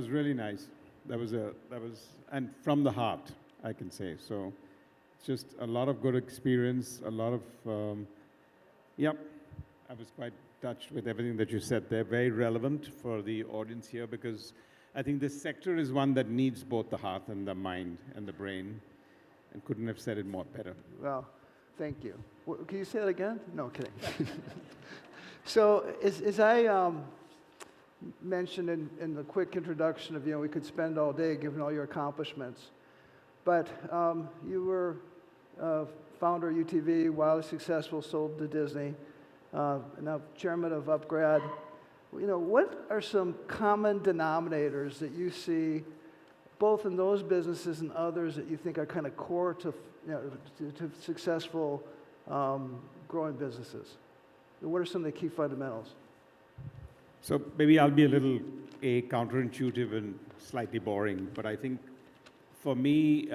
was really nice. And from the heart, I can say. So, just a lot of good experience, a lot of, yep, I was quite touched with everything that you said there. Very relevant for the audience here because I think this sector is one that needs both the heart and the mind and the brain, and couldn't have said it more better. Well, thank you. Can you say that again? No, kidding. So, as I mentioned in the quick introduction of, we could spend all day given all your accomplishments, but you were founder of UTV, wildly successful, sold to Disney, now chairman of upGrad. What are some common denominators that you see both in those businesses and others that you think are kind of core to successful growing businesses? What are some of the key fundamentals? So maybe I'll be a little counterintuitive and slightly boring, but I think for me,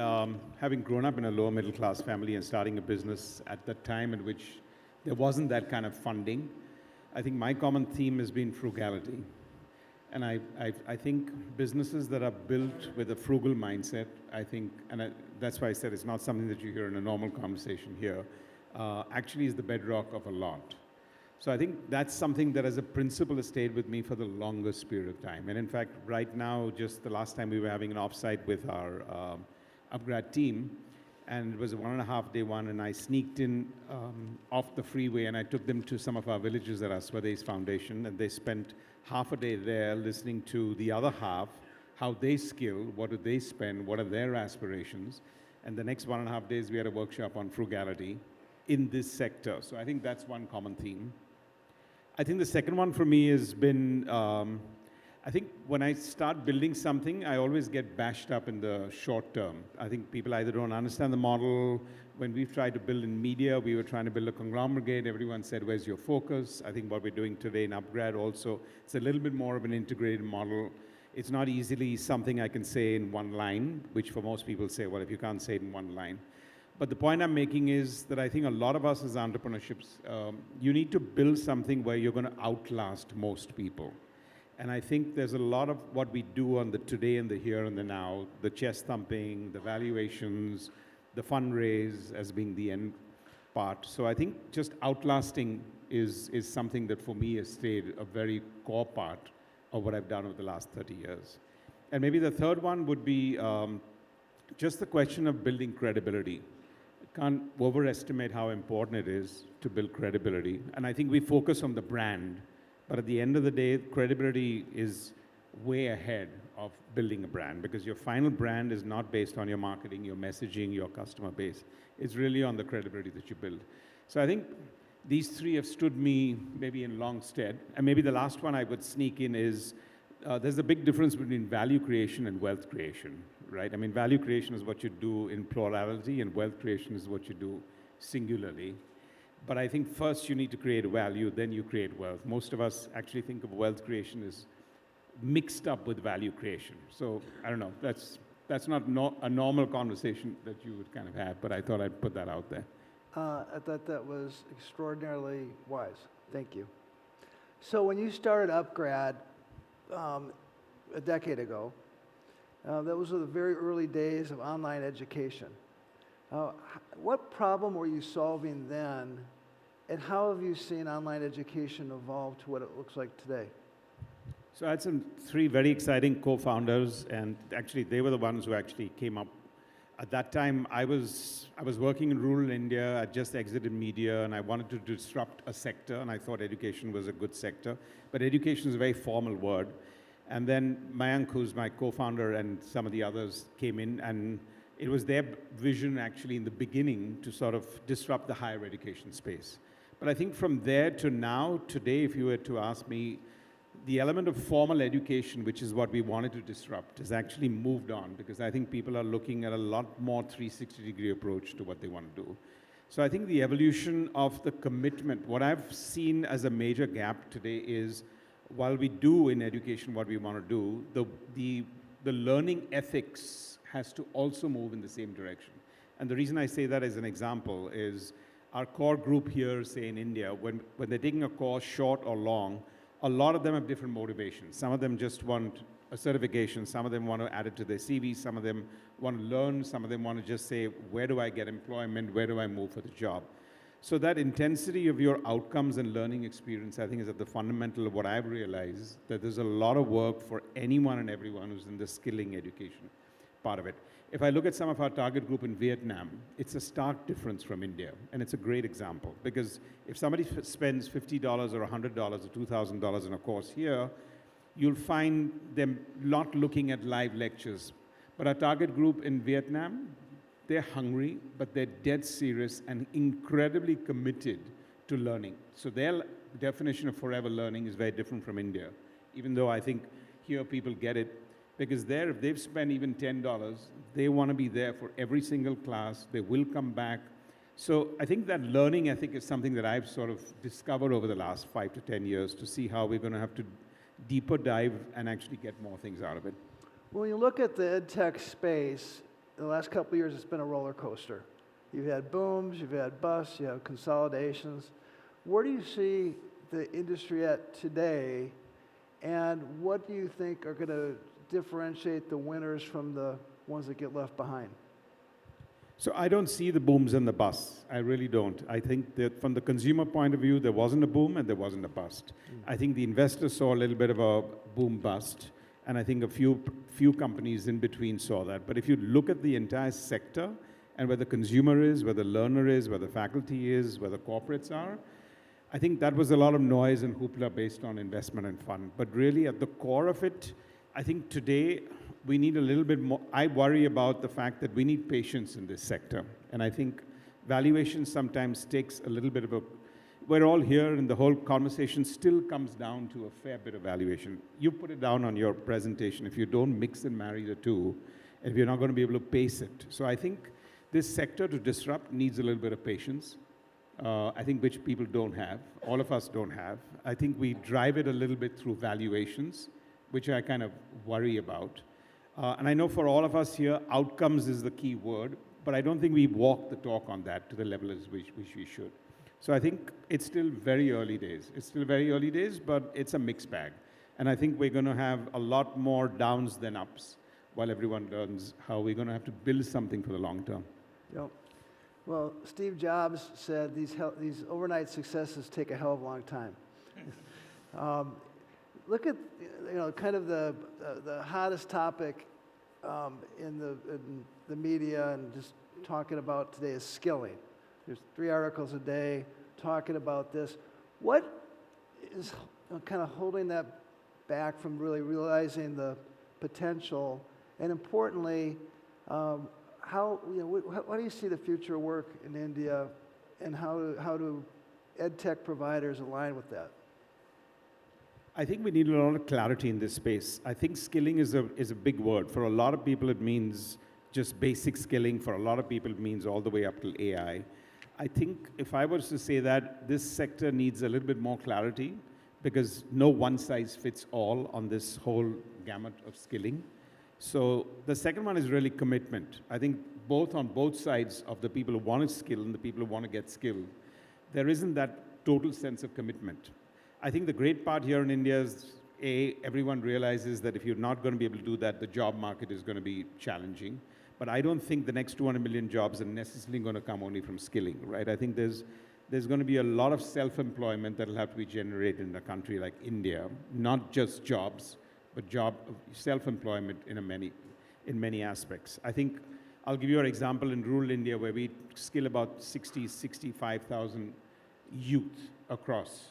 having grown up in a lower middle class family and starting a business at the time in which there wasn't that kind of funding, I think my common theme has been frugality. And I think businesses that are built with a frugal mindset, that's why I said it's not something that you hear in a normal conversation here, actually is the bedrock of a lot. So I think that's something that as a principle has stayed with me for the longest period of time. And in fact, right now, just the last time we were having an offsite with our upGrad team, and it was a 1.5-day one, and I sneaked in off the freeway, and I took them to some of our villages at our Swadesh Foundation, and they spent half a day there listening to the other half, how they skill, what do they spend, what are their aspirations, and the next 1.5 days we had a workshop on frugality in this sector. So I think that's one common theme. I think the second one for me has been, I think when I start building something, I always get bashed up in the short term. I think people either don't understand the model. When we've tried to build in media, we were trying to build a conglomerate. Everyone said, where's your focus? I think what we're doing today in upGrad also, it's a little bit more of an integrated model. It's not easily something I can say in one line, which for most people say, well, if you can't say it in one line. But the point I'm making is that I think a lot of us as entrepreneurships, you need to build something where you're going to outlast most people. And I think there's a lot of what we do on the today and the here and the now, the chest thumping, the valuations, the fundraise as being the end part. So I think just outlasting is something that for me has stayed a very core part of what I've done over the last 30 years. And maybe the third one would be just the question of building credibility. Can't overestimate how important it is to build credibility. And I think we focus on the brand, but at the end of the day, credibility is way ahead of building a brand because your final brand is not based on your marketing, your messaging, your customer base. It's really on the credibility that you build. So I think these three have stood me maybe in long stead. And maybe the last one I would sneak in is there's a big difference between value creation and wealth creation. Right? I mean, value creation is what you do in plurality, and wealth creation is what you do singularly. But I think first you need to create value, then you create wealth. Most of us actually think of wealth creation as mixed up with value creation. So I don't know, that's not a normal conversation that you would kind of have, but I thought I'd put that out there. I thought that was extraordinarily wise. Thank you. So when you started upGrad a decade ago, those were the very early days of online education. What problem were you solving then, and how have you seen online education evolve to what it looks like today? So I had three very exciting co-founders, and actually they were the ones who actually came up. At that time, I was working in rural India. I just exited media, and I wanted to disrupt a sector, and I thought education was a good sector. But education is a very formal word. And then Mayank, who's my co-founder, and some of the others came in, and it was their vision actually in the beginning to sort of disrupt the higher education space. But I think from there to now, today, if you were to ask me, the element of formal education, which is what we wanted to disrupt, has actually moved on because I think people are looking at a lot more 360-degree approach to what they want to do. So I think the evolution of the commitment, what I've seen as a major gap today is while we do in education what we want to do, the learning ethics has to also move in the same direction. And the reason I say that as an example is our core group here, say in India, when they're taking a course, short or long, a lot of them have different motivations. Some of them just want a certification. Some of them want to add it to their CV. Some of them want to learn. Some of them want to just say, where do I get employment? Where do I move for the job? So that intensity of your outcomes and learning experience, I think, is at the fundamental of what I've realized, that there's a lot of work for anyone and everyone who's in the skilling education part of it. If I look at some of our target group in Vietnam, it's a stark difference from India. And it's a great example, because if somebody spends $50 or $100 or $2,000 in a course here, you'll find them not looking at live lectures. But our target group in Vietnam, they're hungry, but they're dead serious and incredibly committed to learning. So their definition of forever learning is very different from India, even though I think here people get it, because there, if they've spent even $10, they want to be there for every single class. They will come back. So I think that learning ethic is something that I've sort of discovered over the last 5 to 10 years to see how we're going to have to deeper dive and actually get more things out of it. When you look at the ed tech space, in the last couple of years, it's been a roller coaster. You've had booms, you've had busts, you have consolidations. Where do you see the industry at today, and what do you think are going to differentiate the winners from the ones that get left behind? So I don't see the booms and the busts. I really don't. I think that from the consumer point of view, there wasn't a boom and there wasn't a bust. I think the investors saw a little bit of a boom bust, and I think a few companies in between saw that. But if you look at the entire sector and where the consumer is, where the learner is, where the faculty is, where the corporates are, I think that was a lot of noise and hoopla based on investment and fund. But really at the core of it, I think today we need a little bit more. I worry about the fact that we need patience in this sector. And I think valuation sometimes takes a little bit of a, we're all here and the whole conversation still comes down to a fair bit of valuation. You put it down on your presentation if you don't mix and marry the two, and if you're not going to be able to pace it. So I think this sector to disrupt needs a little bit of patience. I think which people don't have, all of us don't have. I think we drive it a little bit through valuations, which I kind of worry about. And I know for all of us here, outcomes is the key word, but I don't think we walk the talk on that to the level as which we should. So I think it's still very early days. It's still very early days, but it's a mixed bag. And I think we're going to have a lot more downs than ups while everyone learns how we're going to have to build something for the long term. Yep. Well, Steve Jobs said these overnight successes take a hell of a long time. Look at kind of the hottest topic in the media and just talking about today is skilling. There's 3 articles a day talking about this. What is kind of holding that back from really realizing the potential? And importantly, how do you see the future work in India, and how do ed tech providers align with that? I think we need a lot of clarity in this space. I think skilling is a big word. For a lot of people, it means just basic skilling. For a lot of people, it means all the way up to AI. I think if I was to say that, this sector needs a little bit more clarity, because no one size fits all on this whole gamut of skilling. So the second one is really commitment. I think on both sides of the people who want to skill and the people who want to get skilled, there isn't that total sense of commitment. I think the great part here in India is, everyone realizes that if you're not going to be able to do that, the job market is going to be challenging. But I don't think the next 200 million jobs are necessarily going to come only from skilling, right? I think there's going to be a lot of self-employment that will have to be generated in a country like India, not just jobs, but self-employment in many aspects. I think I'll give you an example in rural India where we skill about 65,000 youth across.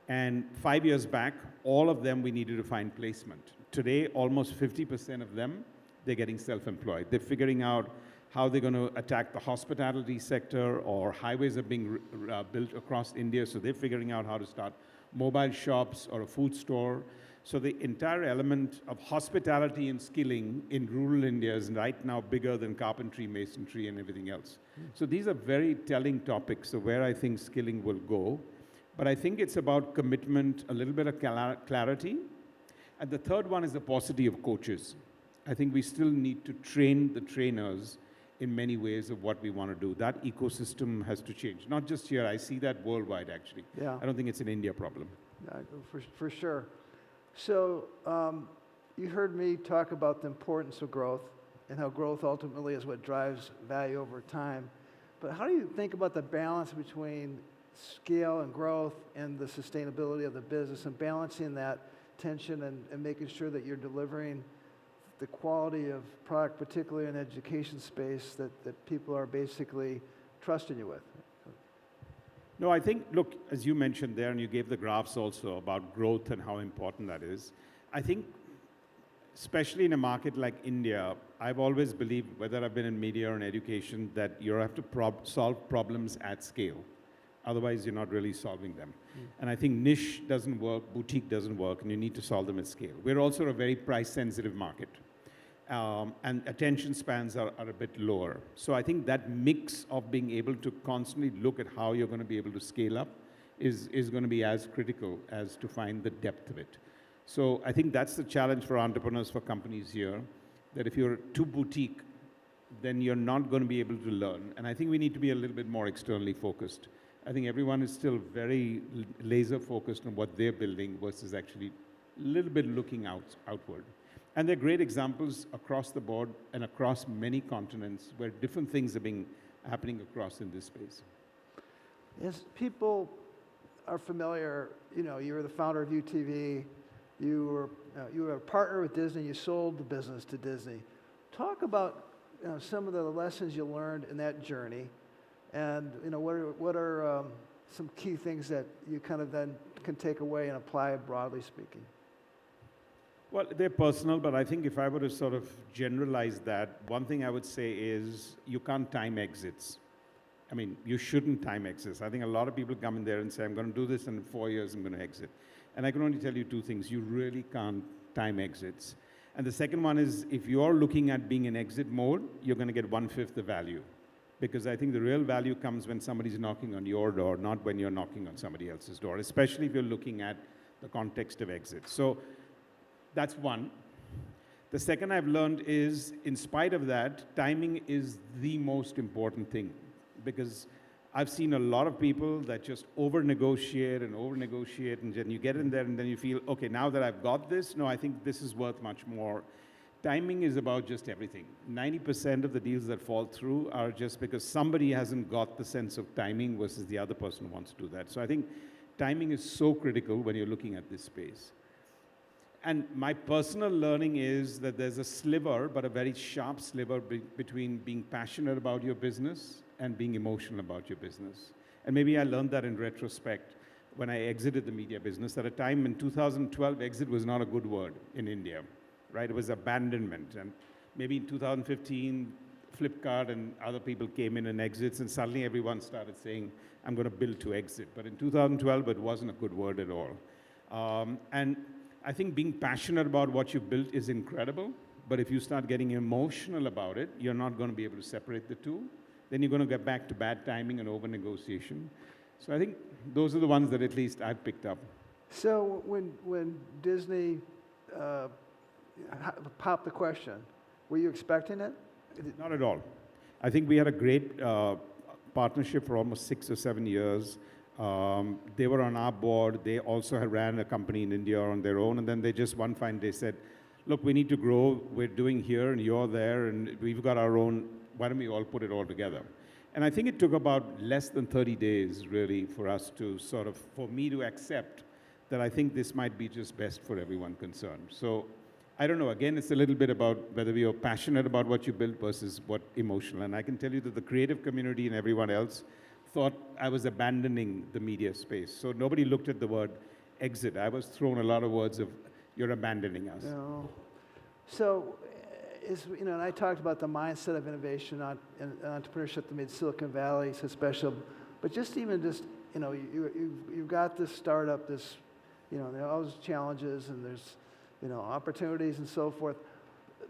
And 5 years back, all of them we needed to find placement. Today, almost 50% of them, they're getting self-employed. They're figuring out how they're going to attack the hospitality sector, or highways are being built across India, so they're figuring out how to start mobile shops or a food store. So the entire element of hospitality and skilling in rural India is right now bigger than carpentry, masonry, and everything else. So these are very telling topics of where I think skilling will go. But I think it's about commitment, a little bit of clarity. And the third one is the paucity of coaches. I think we still need to train the trainers in many ways of what we want to do. That ecosystem has to change. Not just here, I see that worldwide actually. Yeah. I don't think it's an India problem. For sure. So you heard me talk about the importance of growth and how growth ultimately is what drives value over time. But how do you think about the balance between scale and growth and the sustainability of the business and balancing that tension and making sure that you're delivering the quality of product, particularly in the education space, that people are basically trusting you with? No, I think, look, as you mentioned there, and you gave the graphs also about growth and how important that is, I think, especially in a market like India, I've always believed, whether I've been in media or in education, that you have to solve problems at scale. Otherwise, you're not really solving them. And I think niche doesn't work, boutique doesn't work, and you need to solve them at scale. We're also a very price-sensitive market. And attention spans are a bit lower. So I think that mix of being able to constantly look at how you're going to be able to scale up is going to be as critical as to find the depth of it. So I think that's the challenge for entrepreneurs, for companies here, that if you're too boutique, then you're not going to be able to learn. And I think we need to be a little bit more externally focused. I think everyone is still very laser focused on what they're building versus actually a little bit looking outward. And there are great examples across the board and across many continents where different things are happening across in this space. As people are familiar, you know, you were the founder of UTV, you were a partner with Disney, you sold the business to Disney. Talk about some of the lessons you learned in that journey, and you know, what are some key things that you kind of then can take away and apply, broadly speaking? Well, they're personal, but I think if I were to sort of generalize that, one thing I would say is you can't time exits. I mean, you shouldn't time exits. I think a lot of people come in there and say, I'm going to do this, and in 4 years I'm going to exit. And I can only tell you two things. You really can't time exits. And the second one is, if you're looking at being in exit mode, you're going to get 1/5 the value. Because I think the real value comes when somebody's knocking on your door, not when you're knocking on somebody else's door, especially if you're looking at the context of exit. So that's one. The second I've learned is, in spite of that, timing is the most important thing. Because I've seen a lot of people that just over-negotiate, and then you get in there and then you feel, okay, now that I've got this, no, I think this is worth much more. Timing is about just everything. 90% of the deals that fall through are just because somebody hasn't got the sense of timing versus the other person wants to do that. So I think timing is so critical when you're looking at this space. And my personal learning is that there's a sliver, but a very sharp sliver between being passionate about your business and being emotional about your business. And maybe I learned that in retrospect when I exited the media business. At a time in 2012, exit was not a good word in India, right? It was abandonment. And maybe in 2015, Flipkart and other people came in and exits, and suddenly everyone started saying, I'm going to build to exit. But in 2012, it wasn't a good word at all. And I think being passionate about what you built is incredible, but if you start getting emotional about it, you're not going to be able to separate the two. Then you're going to get back to bad timing and over-negotiation. So I think those are the ones that at least I've picked up. So when Disney popped the question, were you expecting it? Not at all. I think we had a great partnership for almost 6 or 7 years. They were on our board. They also had ran a company in India on their own. And then they just one fine day said, look, we need to grow. We're doing here and you're there and we've got our own. Why don't we all put it all together? And I think it took about less than 30 days really for us to sort of, for me to accept that I think this might be just best for everyone concerned. So I don't know. Again, it's a little bit about whether we are passionate about what you build versus what emotional. And I can tell you that the creative community and everyone else thought I was abandoning the media space. So nobody looked at the word exit. I was thrown a lot of words of, you're abandoning us. No. So, and I talked about the mindset of innovation and entrepreneurship that made Silicon Valley so special. But you've got this startup, there are all those challenges and there's, opportunities and so forth.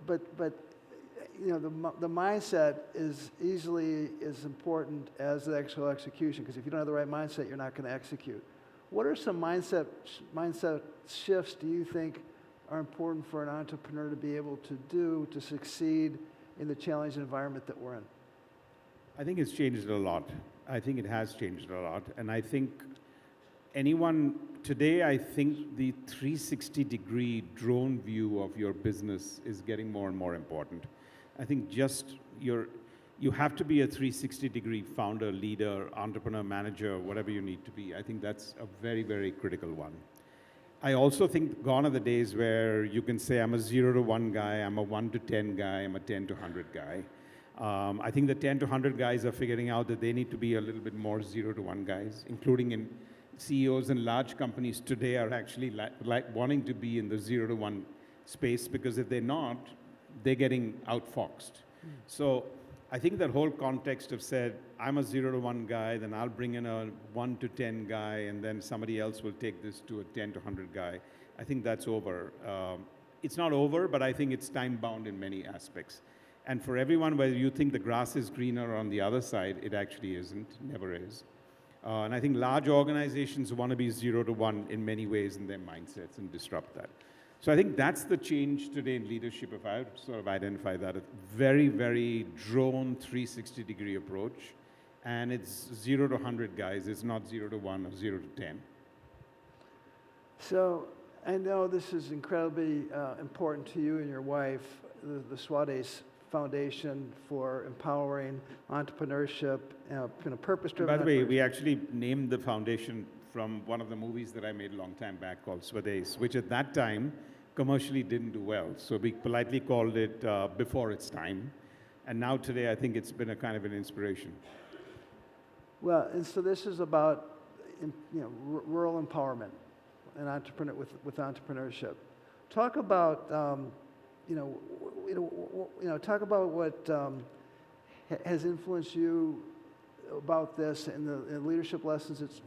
But the mindset is easily as important as the actual execution, because if you don't have the right mindset, you're not going to execute. What are some mindset shifts do you think are important for an entrepreneur to be able to do to succeed in the challenging environment that we're in? I think it's changed a lot. I think it has changed a lot. And I think anyone today I think the 360-degree drone view of your business is getting more and more important. I think just you have to be a 360-degree founder, leader, entrepreneur, manager, whatever you need to be. I think that's a very, very critical one. I also think gone are the days where you can say, I'm a 0 to 1 guy, I'm a 1 to 10 guy, I'm a 10 to 100 guy. I think the 10 to 100 guys are figuring out that they need to be a little bit more 0 to 1 guys, including in CEOs in large companies today are actually wanting to be in the 0 to 1 space, because if they're not, they're getting outfoxed. So I think that whole context of said, I'm a 0 to 1 guy, then I'll bring in a 1 to 10 guy, and then somebody else will take this to a 10 to 100 guy. I think that's over. It's not over, but I think it's time-bound in many aspects. And for everyone, whether you think the grass is greener on the other side, it actually isn't, never is. And I think large organizations want to be 0 to 1 in many ways in their mindsets and disrupt that. So I think that's the change today in leadership, if I would sort of identify that. A very, very drone 360-degree approach. And it's 0 to 100 guys. It's not 0 to 1 or 0 to 10. So I know this is incredibly important to you and your wife, the Swades Foundation for empowering entrepreneurship, purpose-driven. By the way, we actually named the foundation from one of the movies that I made a long time back called Swades, which at that time commercially didn't do well. So we politely called it Before Its Time. And now today, I think it's been a kind of an inspiration. Well, and so this is about rural empowerment and with entrepreneurship. Talk about talk about what has influenced you about this and the leadership lessons it's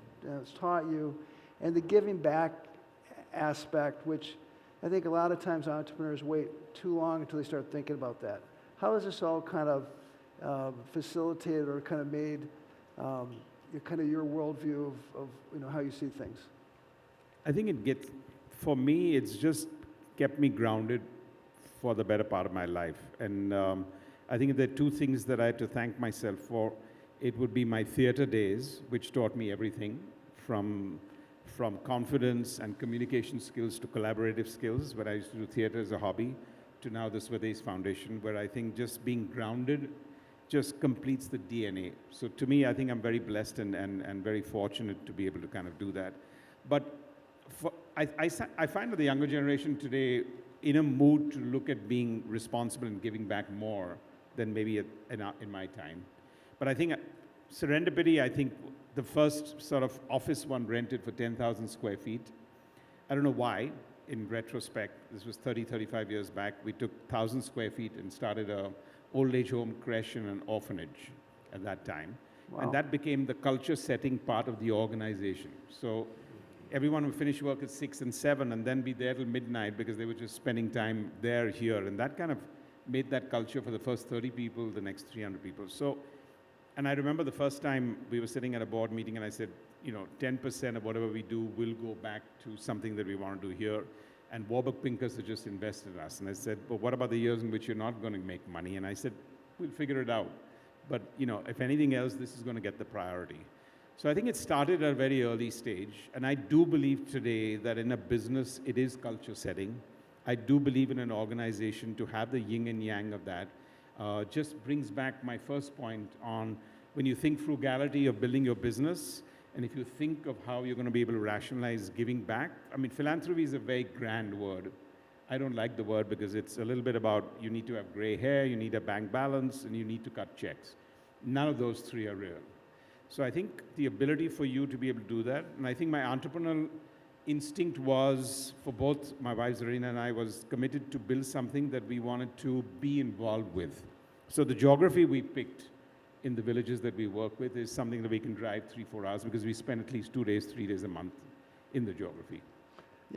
taught you, and the giving back aspect, which I think a lot of times entrepreneurs wait too long until they start thinking about that. How has this all kind of facilitated or kind of made kind of your worldview of how you see things? I think for me, it's just kept me grounded for the better part of my life. And I think there are two things that I had to thank myself for. It would be my theater days, which taught me everything from confidence and communication skills to collaborative skills, where I used to do theater as a hobby, to now the Swades Foundation, where I think just being grounded just completes the DNA. So to me, I think I'm very blessed and very fortunate to be able to kind of do that. But I find that the younger generation today in a mood to look at being responsible and giving back more than maybe in my time. But I think serendipity, I think the first sort of office one rented for 10,000 square feet. I don't know why, in retrospect, this was 35 years back, we took 1,000 square feet and started a old age home, creche, and an orphanage at that time. Wow. And that became the culture setting part of the organization. So everyone would finish work at 6 and 7 and then be there till midnight because they were just spending time there, here. And that kind of made that culture for the first 30 people, the next 300 people. So, and I remember the first time we were sitting at a board meeting and I said, 10% of whatever we do will go back to something that we want to do here. And Warburg Pincus had just invested in us. And I said, but what about the years in which you're not going to make money? And I said, we'll figure it out. But, if anything else, this is going to get the priority. So I think it started at a very early stage. And I do believe today that in a business, it is culture setting. I do believe in an organization to have the yin and yang of that. Just brings back my first point on when you think frugality of building your business, and if you think of how you're going to be able to rationalize giving back. I mean, philanthropy is a very grand word. I don't like the word because it's a little bit about you need to have gray hair, you need a bank balance, and you need to cut checks. None of those three are real. So I think the ability for you to be able to do that, and I think my entrepreneurial instinct was, for both my wife Zarina and I, was committed to build something that we wanted to be involved with. So the geography we picked in the villages that we work with is something that we can drive 3-4 hours because we spend at least 2 days, 3 days a month in the geography.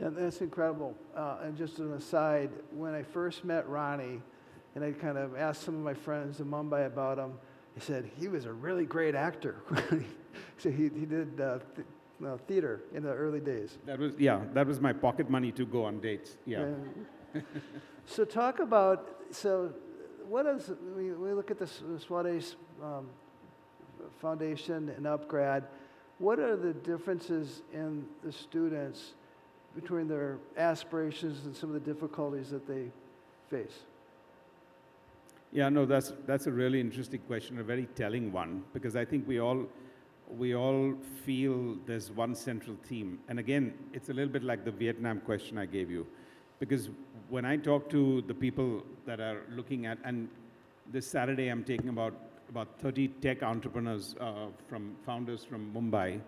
Yeah, that's incredible. And just an aside, when I first met Ronnie, and I kind of asked some of my friends in Mumbai about him, he said he was a really great actor. So he did theater in the early days. That was my pocket money to go on dates. Yeah. So talk about, what is, we look at the Swades Foundation and upGrad, what are the differences in the students between their aspirations and some of the difficulties that they face? Yeah, no, that's a really interesting question, a very telling one, because I think we all feel there's one central theme. And again, it's a little bit like the Vietnam question I gave you, because when I talk to the people that are looking at, and this Saturday I'm taking about 30 tech entrepreneurs from founders from Mumbai,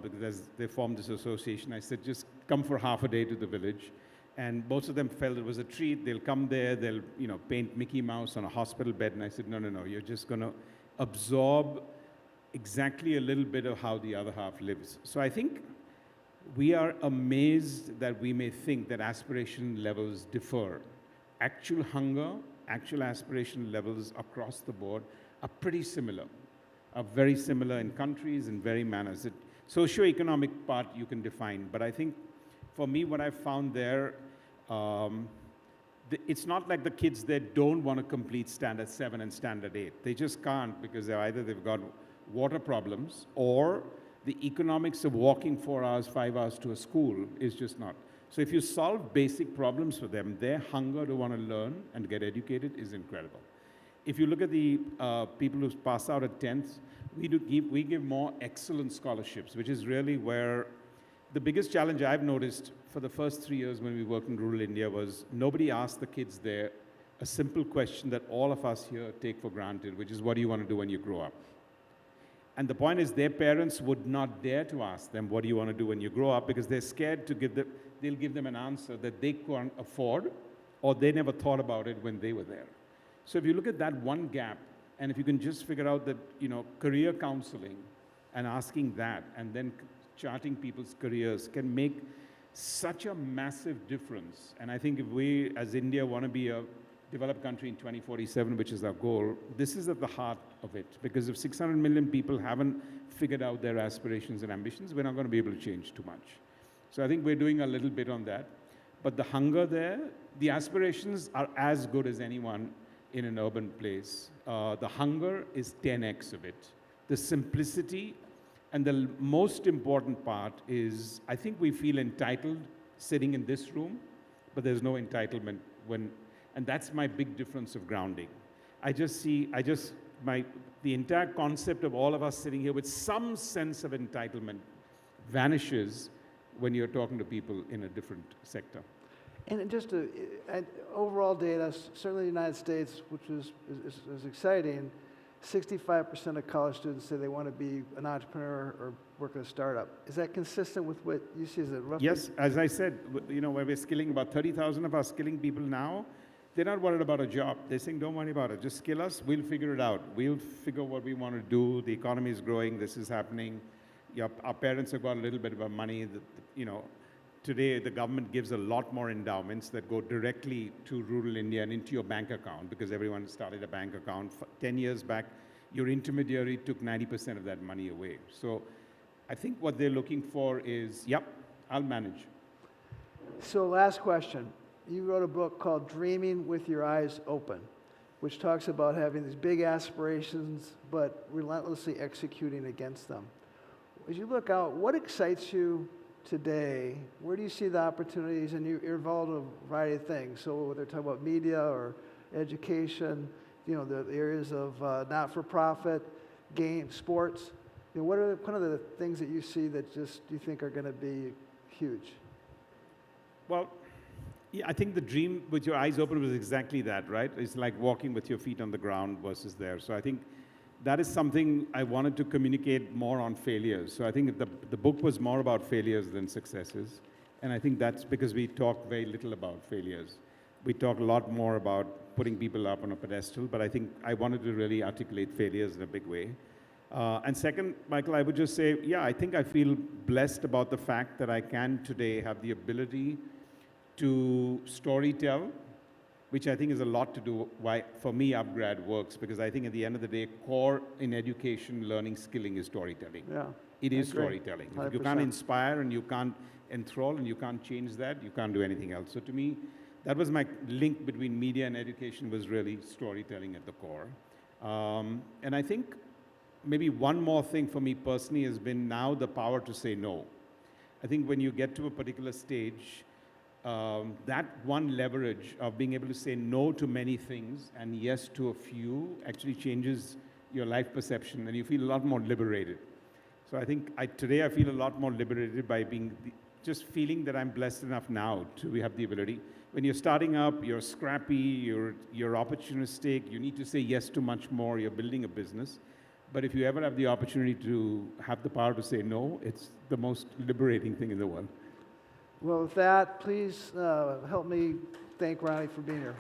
because they formed this association. I said, just come for half a day to the village. And most of them felt it was a treat. They'll come there, they'll paint Mickey Mouse on a hospital bed. And I said, no, you're just going to absorb exactly a little bit of how the other half lives. So I think we are amazed that we may think that aspiration levels differ. Actual hunger, actual aspiration levels across the board are pretty similar, are very similar in countries and very manners. The socioeconomic part you can define, but I think for me what I found there, it's not like the kids that don't want to complete Standard 7 and Standard 8. They just can't because they've got water problems or the economics of walking 4 hours, 5 hours to a school is just not. So if you solve basic problems for them, their hunger to want to learn and get educated is incredible. If you look at the people who pass out at 10th, we give more excellent scholarships, which is really where the biggest challenge I've noticed for the first 3 years when we worked in rural India was nobody asked the kids there a simple question that all of us here take for granted, which is, what do you want to do when you grow up? And the point is their parents would not dare to ask them, what do you want to do when you grow up? Because they're scared to they'll give them an answer that they can't afford or they never thought about it when they were there. So if you look at that one gap, and if you can just figure out that, career counseling and asking that and then charting people's careers can make such a massive difference. And I think if we, as India, want to be a developed country in 2047, which is our goal, this is at the heart of it. Because if 600 million people haven't figured out their aspirations and ambitions, we're not going to be able to change too much. So I think we're doing a little bit on that. But the hunger there, the aspirations are as good as anyone in an urban place. The hunger is 10x of it. The simplicity, and the most important part is, I think we feel entitled sitting in this room, but there's no entitlement and that's my big difference of grounding. The entire concept of all of us sitting here with some sense of entitlement vanishes when you're talking to people in a different sector. And just overall data, certainly the United States, which is exciting, 65% of college students say they want to be an entrepreneur or work at a startup. Is that consistent with what you see as a roughly? Yes, as I said, where we're skilling about 30,000 of our skilling people now, they're not worried about a job. They're saying, don't worry about it. Just skill us. We'll figure it out. We'll figure what we want to do. The economy is growing. This is happening. Our parents have got a little bit of money. Today, the government gives a lot more endowments that go directly to rural India and into your bank account because everyone started a bank account. 10 years back, your intermediary took 90% of that money away. So I think what they're looking for is, yep, I'll manage. So last question. You wrote a book called Dreaming with Your Eyes Open, which talks about having these big aspirations, but relentlessly executing against them. As you look out, what excites you today? Where do you see the opportunities? And you're involved in a variety of things. So whether they're talking about media or education, the areas of not-for-profit, games, sports. What are kind of the things that you see that just you think are going to be huge? Well, yeah, I think the dream with your eyes open was exactly that, right? It's like walking with your feet on the ground versus there. So I think that is something I wanted to communicate more on failures. So I think the book was more about failures than successes. And I think that's because we talk very little about failures. We talk a lot more about putting people up on a pedestal, but I think I wanted to really articulate failures in a big way. And second, Michael, I would just say, yeah, I think I feel blessed about the fact that I can today have the ability to storytell, which I think is a lot to do why, for me, upGrad works, because I think at the end of the day, core in education, learning, skilling is storytelling. Yeah, it is storytelling. If you can't inspire and you can't enthrall and you can't change that, you can't do anything else. So to me, that was my link between media and education was really storytelling at the core. And I think maybe one more thing for me personally has been now the power to say no. I think when you get to a particular stage, that one leverage of being able to say no to many things and yes to a few actually changes your life perception, and you feel a lot more liberated. So I think today I feel a lot more liberated by just feeling that I'm blessed enough now to have the ability. When you're starting up, you're scrappy, you're opportunistic, you need to say yes to much more, you're building a business. But if you ever have the opportunity to have the power to say no, it's the most liberating thing in the world. Well, with that, please help me thank Ronnie for being here.